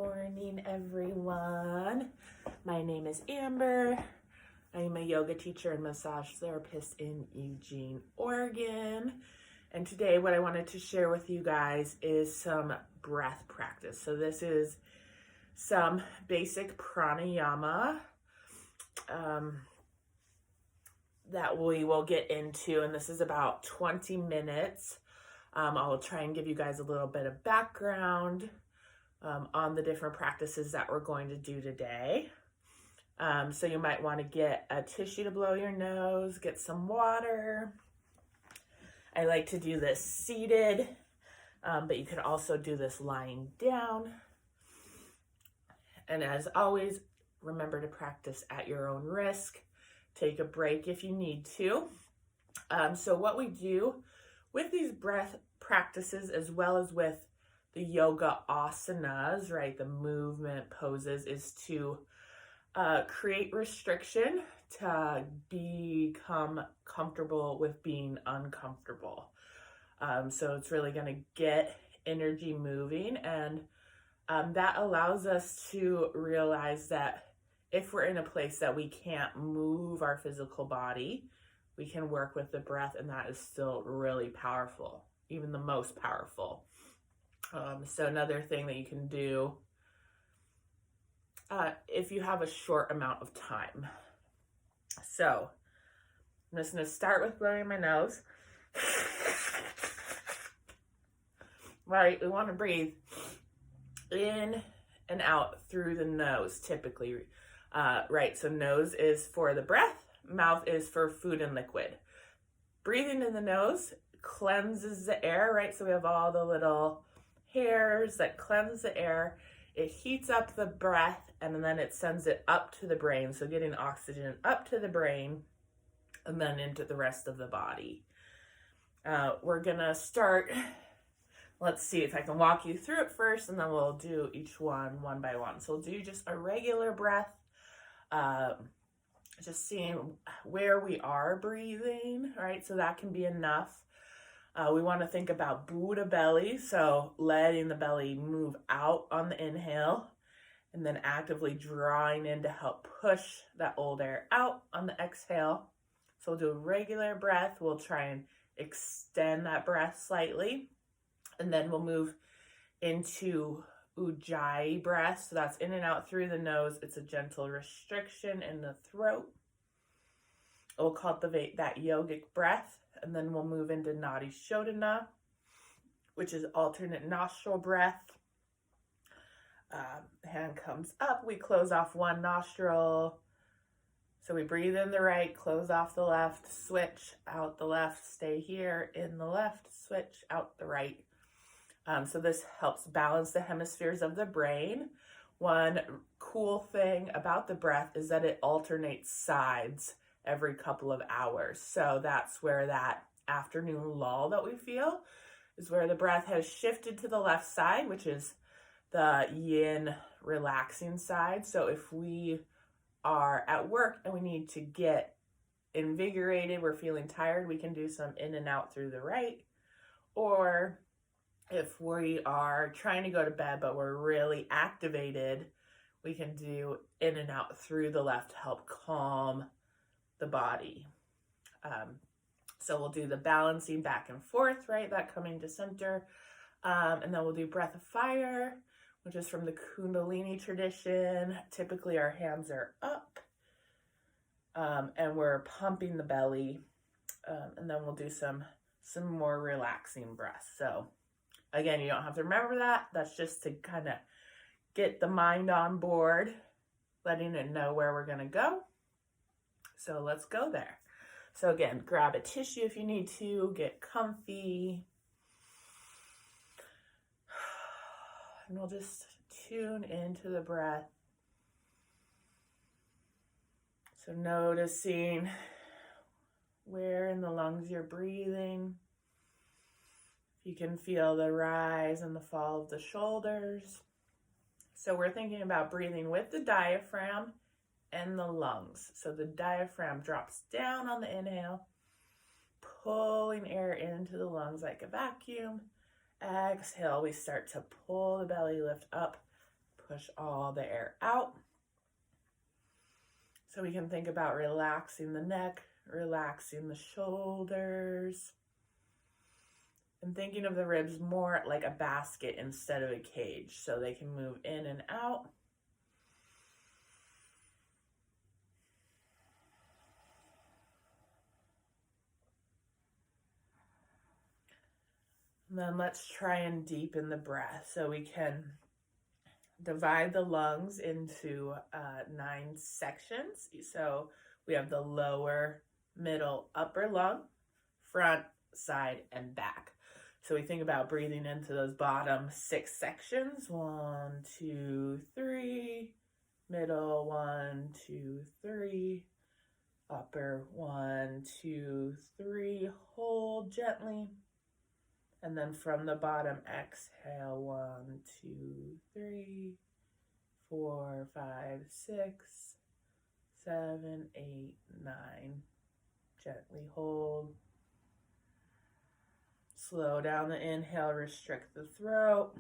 morning, everyone. My name is Amber. I am a yoga teacher and massage therapist in Eugene, Oregon. And today what I wanted to share with you guys is some breath practice. So this is some basic pranayama that we will get into, and this is about 20 minutes. I'll try and give you guys a little bit of background on the different practices that we're going to do today. So you might want to get a tissue to blow your nose, get some water. I like to do this seated, but you could also do this lying down. And as always, remember to practice at your own risk. Take a break if you need to. So what we do with these breath practices, as well as with the yoga asanas, right, the movement poses, is to create restriction to become comfortable with being uncomfortable. So it's really going to get energy moving, and that allows us to realize that if we're in a place that we can't move our physical body, we can work with the breath, and that is still really powerful, even the most powerful. So another thing that you can do if you have a short amount of time. So I'm just going to start with blowing my nose. Right, we want to breathe in and out through the nose typically. Right, so nose is for the breath, mouth is for food and liquid. Breathing in the nose cleanses the air, right? So we have all the little hairs that cleanse the air. It heats up the breath, and then it sends it up to the brain. So getting oxygen up to the brain and then into the rest of the body. We're gonna start, let's see if I can walk you through it first, and then we'll do each one by one. So we'll do just a regular breath, just seeing where we are breathing, right? So that can be enough. We want to think about Buddha belly, so letting the belly move out on the inhale, and then actively drawing in to help push that old air out on the exhale. So we'll do a regular breath. We'll try and extend that breath slightly, and then we'll move into Ujjayi breath. So that's in and out through the nose. It's a gentle restriction in the throat. We'll cultivate that yogic breath, and then we'll move into Nadi Shodhana, which is alternate nostril breath. Hand comes up, we close off one nostril. So we breathe in the right, close off the left, switch out the left, stay here in the left, switch out the right. So this helps balance the hemispheres of the brain. One cool thing about the breath is that it alternates sides every couple of hours. So that's where that afternoon lull that we feel is where the breath has shifted to the left side, which is the yin relaxing side. So if we are at work and we need to get invigorated, we're feeling tired, we can do some in and out through the right. Or if we are trying to go to bed but we're really activated, we can do in and out through the left to help calm the body. So we'll do the balancing back and forth, right? That coming to center. And then we'll do breath of fire, which is from the Kundalini tradition. Typically our hands are up, and we're pumping the belly. And then we'll do some more relaxing breaths. So again, you don't have to remember that. That's just to kind of get the mind on board, letting it know where we're going to go. So let's go there. So again, grab a tissue if you need to, get comfy. And we'll just tune into the breath. So noticing where in the lungs you're breathing. You can feel the rise and the fall of the shoulders. So we're thinking about breathing with the diaphragm and the lungs. So the diaphragm drops down on the inhale, pulling air into the lungs like a vacuum. Exhale, we start to pull the belly lift up, push all the air out. So we can think about relaxing the neck, relaxing the shoulders, and thinking of the ribs more like a basket instead of a cage, so they can move in and out. And then let's try and deepen the breath. So we can divide the lungs into 9 sections. So we have the lower, middle, upper lung, front, side, and back. So we think about breathing into those bottom 6 sections. 1, 2, 3. Middle, 1, 2, 3. Upper, 1, 2, 3. Hold gently. And then from the bottom, exhale, 1, 2, 3, 4, 5, 6, 7, 8, 9. Gently hold. Slow down the inhale, restrict the throat.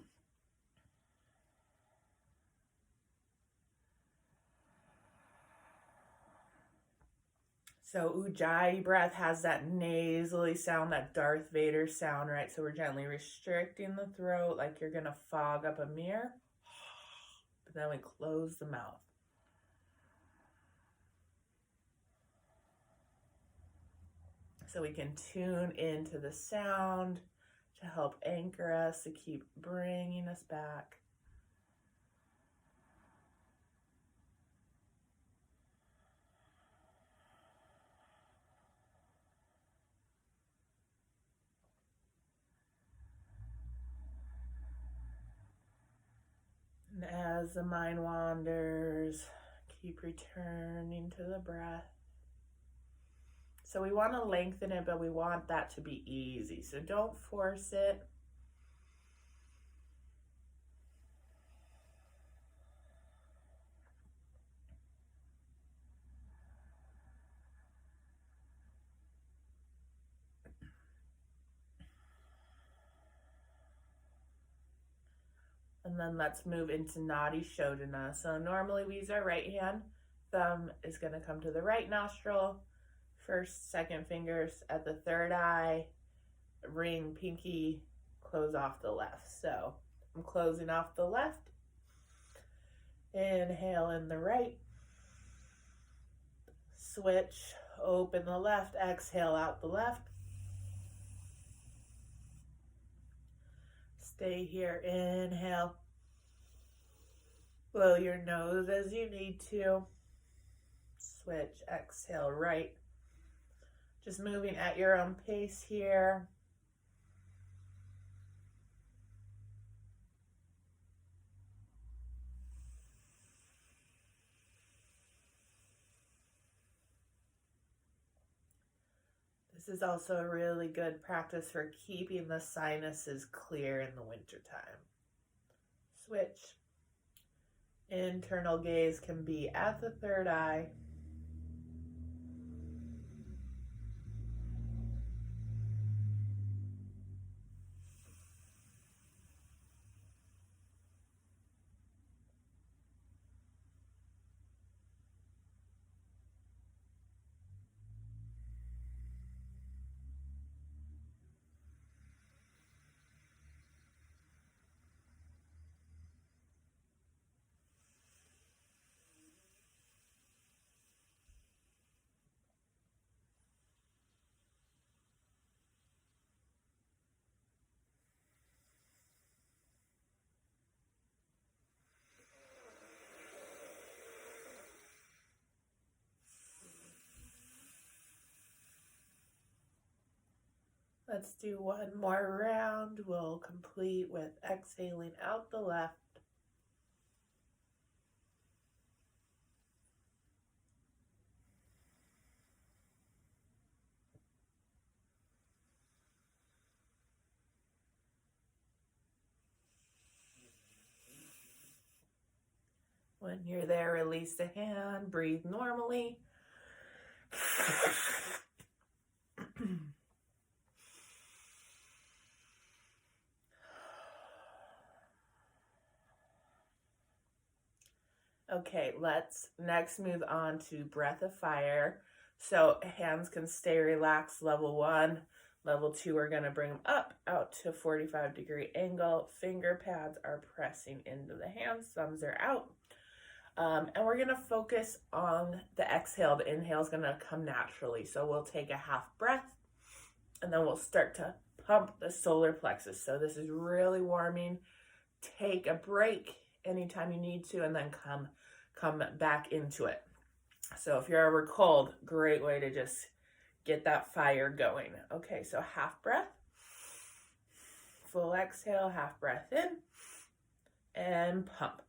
So Ujjayi breath has that nasally sound, that Darth Vader sound, right? So we're gently restricting the throat like you're going to fog up a mirror. But then we close the mouth. So we can tune into the sound to help anchor us, to keep bringing us back. And as the mind wanders, keep returning to the breath. So we want to lengthen it, but we want that to be easy. So don't force it. And then let's move into Nadi Shodhana. So normally we use our right hand. Thumb is going to come to the right nostril. First, second fingers at the third eye. Ring, pinky, close off the left. So I'm closing off the left. Inhale in the right. Switch, open the left. Exhale out the left. Stay here. Inhale. Blow your nose as you need to. Switch. Exhale right. Just moving at your own pace here. This is also a really good practice for keeping the sinuses clear in the wintertime. Switch. Internal gaze can be at the third eye. Let's do one more round. We'll complete with exhaling out the left. When you're there, release the hand, breathe normally. Okay, let's next move on to breath of fire. So hands can stay relaxed, level 1. Level 2, we're going to bring them up, out to 45-degree angle. Finger pads are pressing into the hands, thumbs are out. And we're going to focus on the exhale. The inhale is going to come naturally. So we'll take a half breath, and then we'll start to pump the solar plexus. So this is really warming. Take a break anytime you need to, and then come back into it. So if you're ever cold, great way to just get that fire going. Okay, so half breath, full exhale, half breath in, and pump.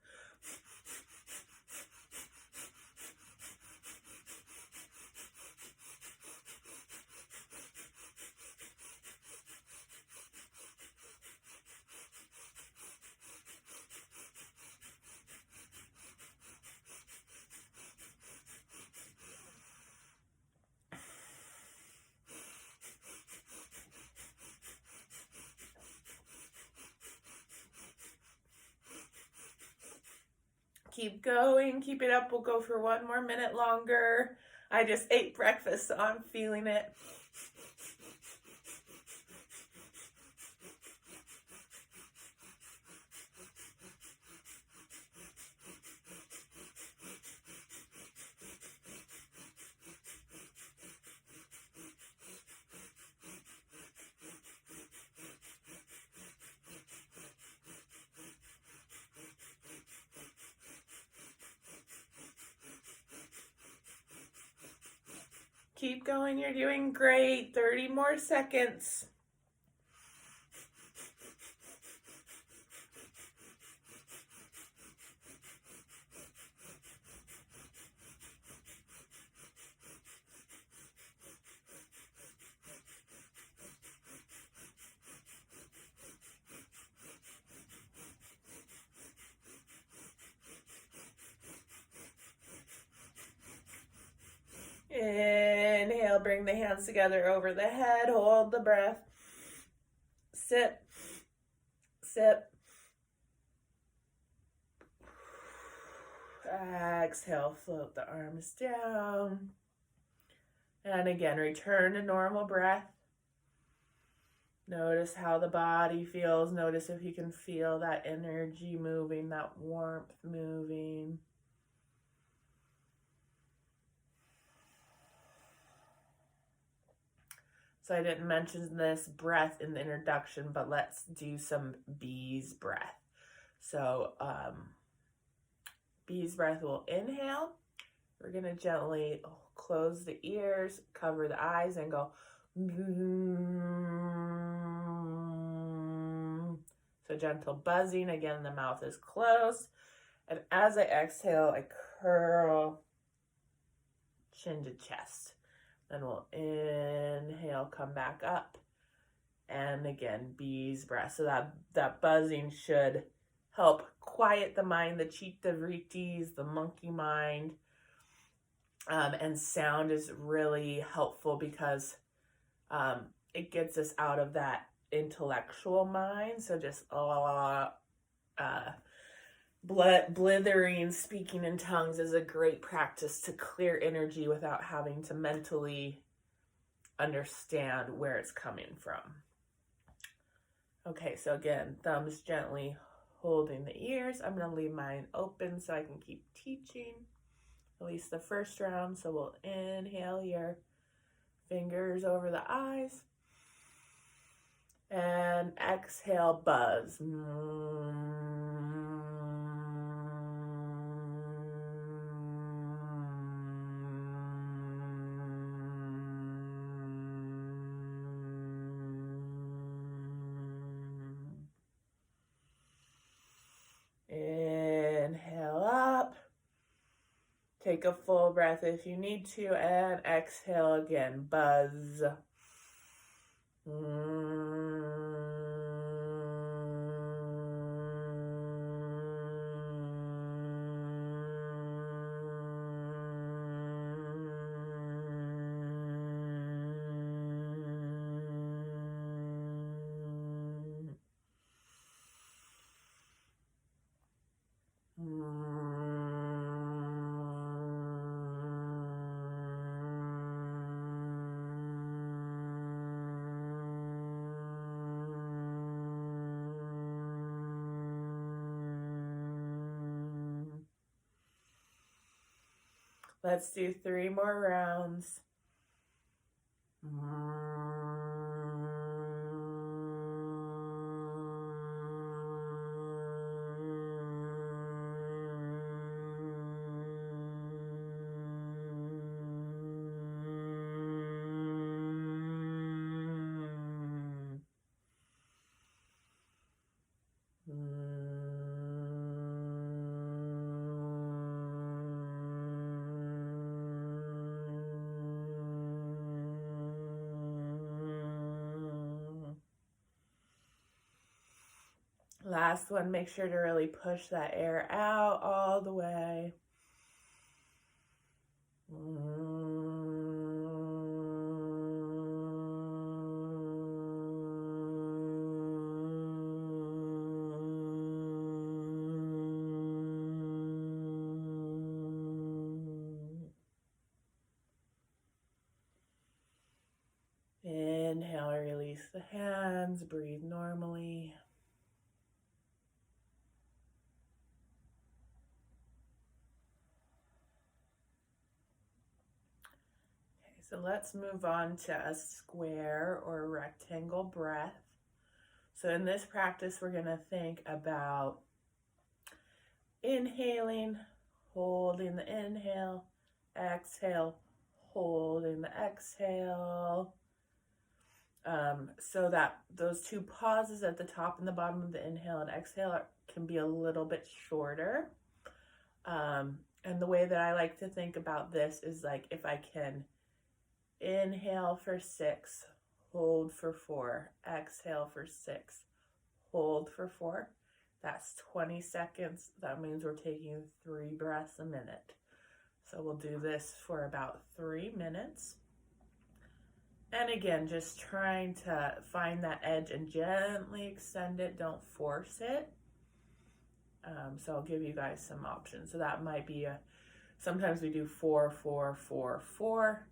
Keep going, keep it up. We'll go for 1 more minute longer. I just ate breakfast, so I'm feeling it. Keep going, you're doing great. 30 more seconds. Inhale, bring the hands together over the head, hold the breath. Sip, sip. Exhale, float the arms down. And again, return to normal breath. Notice how the body feels. Notice if you can feel that energy moving, that warmth moving. So I didn't mention this breath in the introduction, but let's do some bees breath. So bees breath, will inhale. We're going to gently close the ears, cover the eyes, and go. So gentle buzzing. Again, the mouth is closed. And as I exhale, I curl chin to chest. Then we'll inhale, come back up. And again, bees breath. So that buzzing should help quiet the mind, the chitta vrittis, the monkey mind. And sound is really helpful because it gets us out of that intellectual mind. So just blithering, speaking in tongues is a great practice to clear energy without having to mentally understand where it's coming from. Okay, so again, thumbs gently holding the ears. I'm going to leave mine open so I can keep teaching, at least the first round. So we'll inhale here, fingers over the eyes, and exhale, buzz. Inhale up. Take a full breath if you need to, and exhale again, buzz. Let's do 3 more rounds. Last one, make sure to really push that air out all the way. Inhale, release the hands, breathe normally. Okay, so let's move on to a square or rectangle breath. So in this practice, we're going to think about inhaling, holding the inhale, exhale, holding the exhale. So that those 2 pauses at the top and the bottom of the inhale and exhale can be a little bit shorter. And the way that I like to think about this is like if I can inhale for 6, hold for 4, exhale for 6, hold for 4. That's 20 seconds. That means we're taking 3 breaths a minute. So we'll do this for about 3 minutes. And again, just trying to find that edge and gently extend it. Don't force it. So I'll give you guys some options. So that might be sometimes we do 4, 4, 4, 4.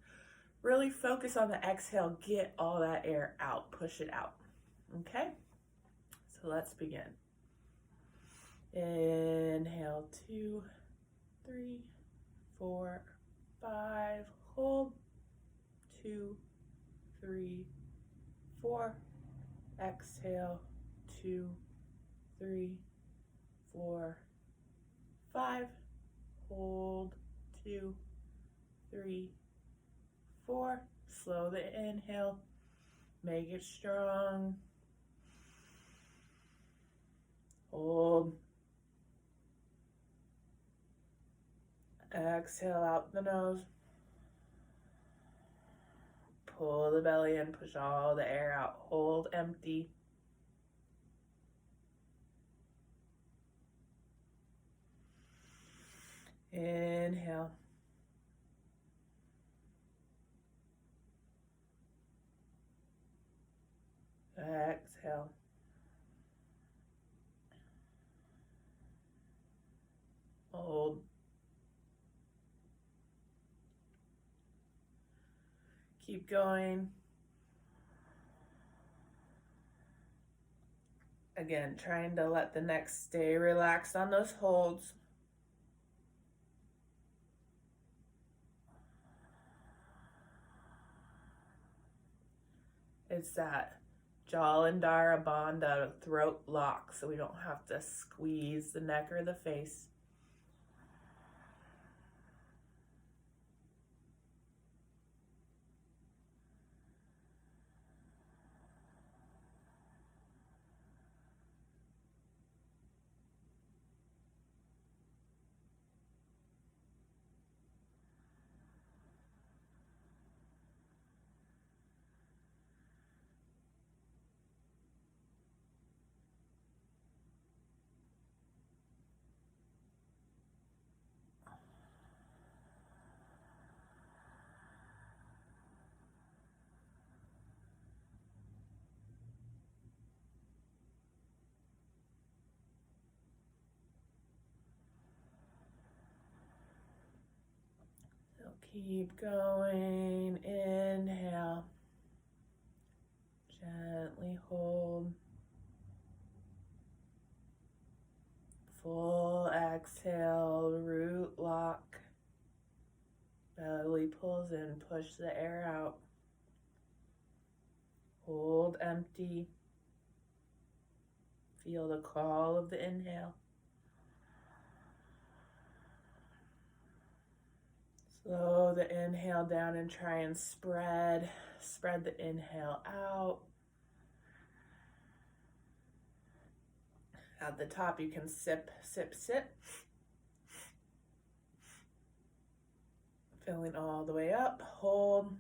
Really focus on the exhale. Get all that air out. Push it out. Okay? So let's begin. Inhale, 2, 3, 4, 5. Hold. 2, 3, 4. Exhale. 2, 3, 4, 5. Hold. 2, 3, 4. Slow the inhale. Make it strong. Hold. Exhale out the nose. Pull the belly in, push all the air out. Hold empty. Inhale. Exhale. Hold. Keep going. Again, trying to let the neck stay relaxed on those holds. It's that Jalandhara Bandha throat lock, so we don't have to squeeze the neck or the face. So keep going. Inhale. Gently hold. Full exhale, root lock. and push the air out. Hold empty. Feel the call of the inhale. Slow the inhale down and try and spread the inhale out. At the top, you can sip, sip, sip. Filling all the way up, hold.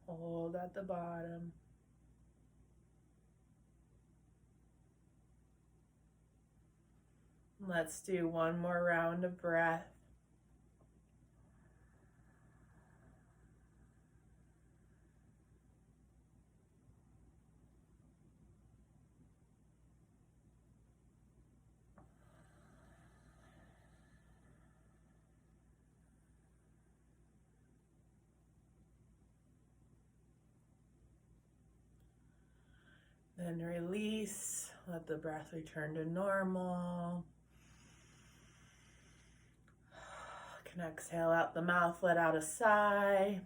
Hold at the bottom. Let's do one more round of breath. Then release, let the breath return to normal. Can exhale out the mouth, let out a sigh.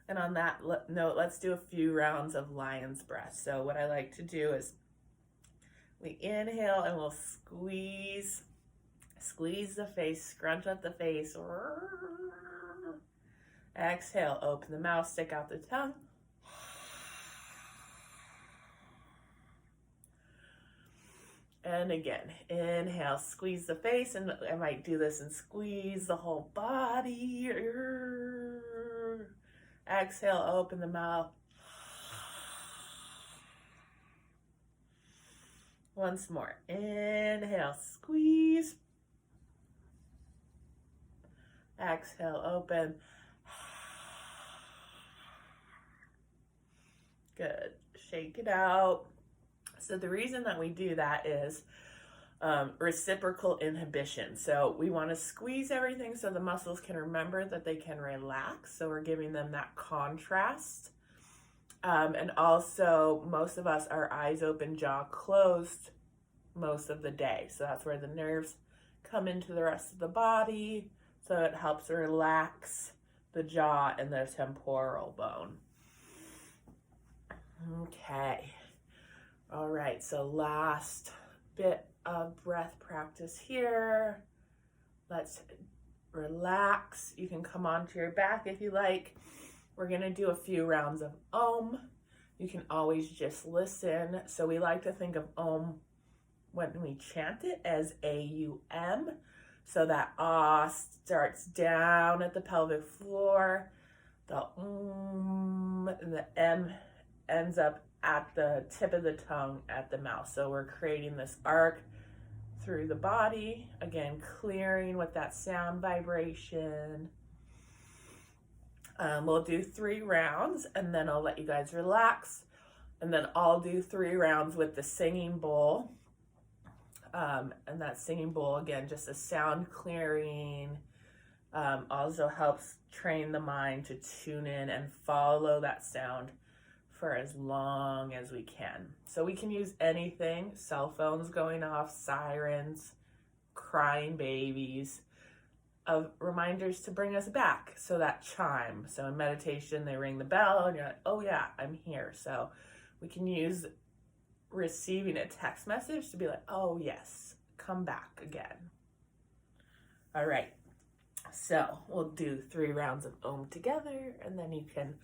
And on that note, let's do a few rounds of lion's breath. So what I like to do is we inhale and we'll squeeze the face, scrunch up the face. Exhale, open the mouth, stick out the tongue. And again, inhale, squeeze the face, and I might do this and squeeze the whole body. Exhale, open the mouth. Once more, inhale, squeeze. Exhale, open. Good, shake it out. So the reason that we do that is reciprocal inhibition. So we want to squeeze everything so the muscles can remember that they can relax. So we're giving them that contrast. And also, most of us are eyes open, jaw closed most of the day. So that's where the nerves come into the rest of the body. So it helps relax the jaw and the temporal bone. Okay. All right, so last bit of breath practice here. Let's relax. You can come onto your back if you like. We're gonna do a few rounds of Om. You can always just listen. So we like to think of Om when we chant it as A-U-M. So that Ah starts down at the pelvic floor. The and the M ends up at the tip of the tongue at the mouth. So we're creating this arc through the body. Again, clearing with that sound vibration. We'll do 3 rounds and then I'll let you guys relax. And then I'll do 3 rounds with the singing bowl. And that singing bowl, again, just a sound clearing, also helps train the mind to tune in and follow that sound for as long as we can. So we can use anything, cell phones going off, sirens, crying babies, of reminders to bring us back. So that chime. So in meditation, they ring the bell and you're like, oh yeah, I'm here. So we can use receiving a text message to be like, oh yes, come back again. All right. So we'll do 3 rounds of Om together and then you can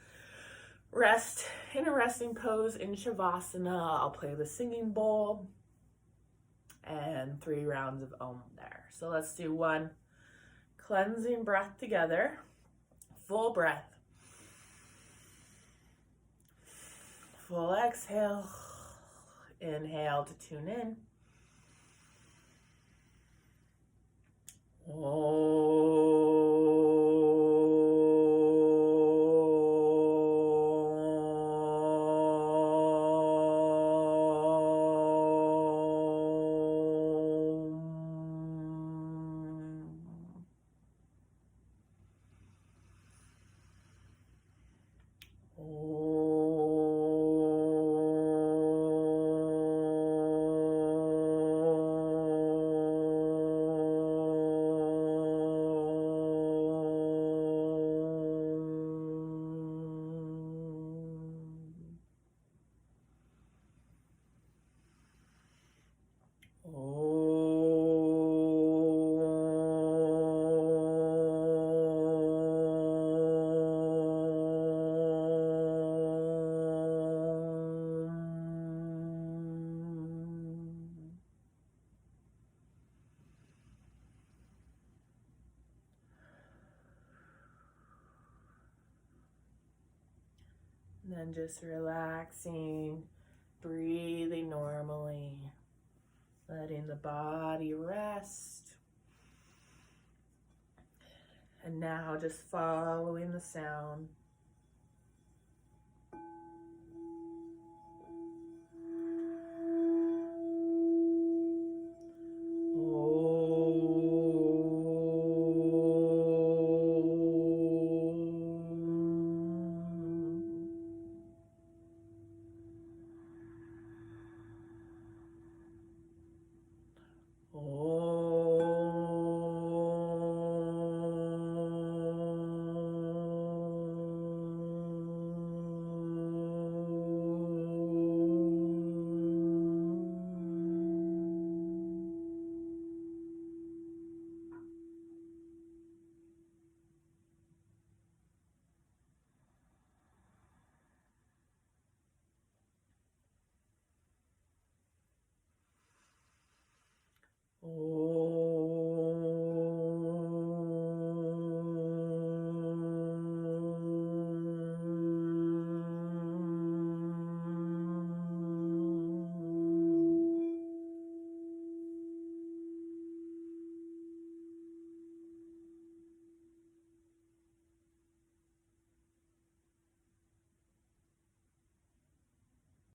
rest in a resting pose in Shavasana. I'll play the singing bowl and 3 rounds of Om there. So let's do 1 cleansing breath together. Full breath. Full exhale. Inhale to tune in. And then just relaxing, breathing normally, letting the body rest. And now just following the sound.